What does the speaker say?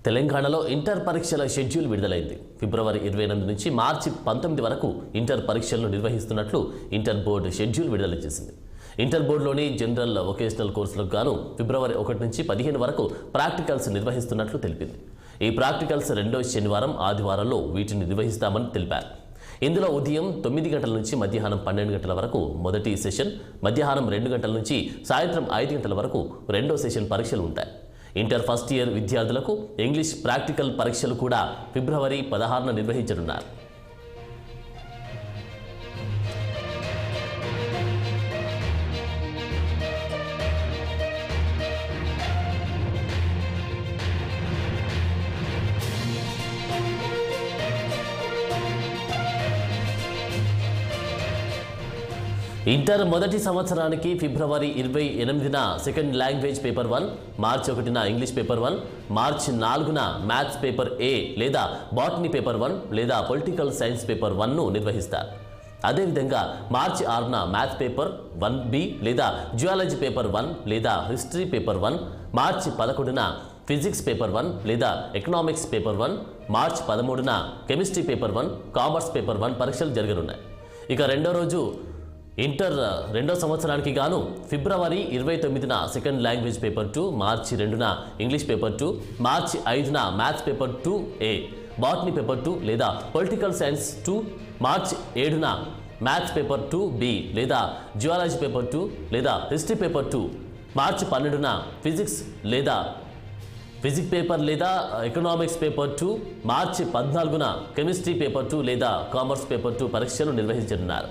తెలంగాణలో ఇంటర్ పరీక్షల షెడ్యూల్ విడుదలైంది. ఫిబ్రవరి 28 నుంచి మార్చి 19 వరకు ఇంటర్ పరీక్షలను నిర్వహిస్తున్నట్లు ఇంటర్ బోర్డు షెడ్యూల్ విడుదల చేసింది. ఇంటర్ బోర్డులోని జనరల్ వొకేషనల్ కోర్సులకు గాను ఫిబ్రవరి 1 నుంచి 15 వరకు ప్రాక్టికల్స్ నిర్వహిస్తున్నట్లు తెలిపింది. ఈ ప్రాక్టికల్స్ రెండో శనివారం, ఆదివారంలో వీటిని నిర్వహిస్తామని తెలిపారు. ఇందులో ఉదయం 9 గంటల నుంచి మధ్యాహ్నం 12 గంటల వరకు మొదటి సెషన్, మధ్యాహ్నం 2 గంటల నుంచి సాయంత్రం 5 గంటల వరకు రెండో సెషన్ పరీక్షలు ఉంటాయి. ఇంటర్ ఫస్ట్ ఇయర్ విద్యార్థులకు ఇంగ్లీష్ ప్రాక్టికల్ పరీక్షలు కూడా ఫిబ్రవరి 16న నిర్వహించనున్నారు. ఇంటర్ మొదటి సంవత్సరానికి ఫిబ్రవరి 28న సెకండ్ లాంగ్వేజ్ పేపర్ 1, మార్చి 1న ఇంగ్లీష్ పేపర్ 1, మార్చి 4న మ్యాథ్స్ పేపర్ ఏ లేదా బాటనీ పేపర్ 1 లేదా పొలిటికల్ సైన్స్ పేపర్ 1ను నిర్వహిస్తారు. అదేవిధంగా మార్చి 6న మ్యాథ్స్ పేపర్ 1B లేదా జియాలజీ పేపర్ 1 లేదా హిస్టరీ పేపర్ 1, మార్చి 11న ఫిజిక్స్ పేపర్ 1 లేదా ఎకనామిక్స్ పేపర్ 1, మార్చి 13న కెమిస్ట్రీ పేపర్ 1, కామర్స్ పేపర్ 1 పరీక్షలు జరగనున్నాయి. ఇక రెండో రోజు ఇంటర్ రెండో సంవత్సరానికి గాను ఫిబ్రవరి 29న సెకండ్ లాంగ్వేజ్ పేపర్ 2, మార్చి 2న ఇంగ్లీష్ పేపర్ 2, మార్చి 5న maths paper 2A, botany paper 2 లేదా పొలిటికల్ సైన్స్ 2, మార్చి 7న మ్యాథ్స్ పేపర్ 2B లేదా జియాలజీ పేపర్ 2 లేదా హిస్టరీ పేపర్ 2, మార్చి 12న ఫిజిక్స్ పేపర్ లేదా ఎకనామిక్స్ పేపర్ 2, మార్చి 14న కెమిస్ట్రీ పేపర్ 2 లేదా కామర్స్ పేపర్ 2 పరీక్షలు నిర్వహించనున్నారు.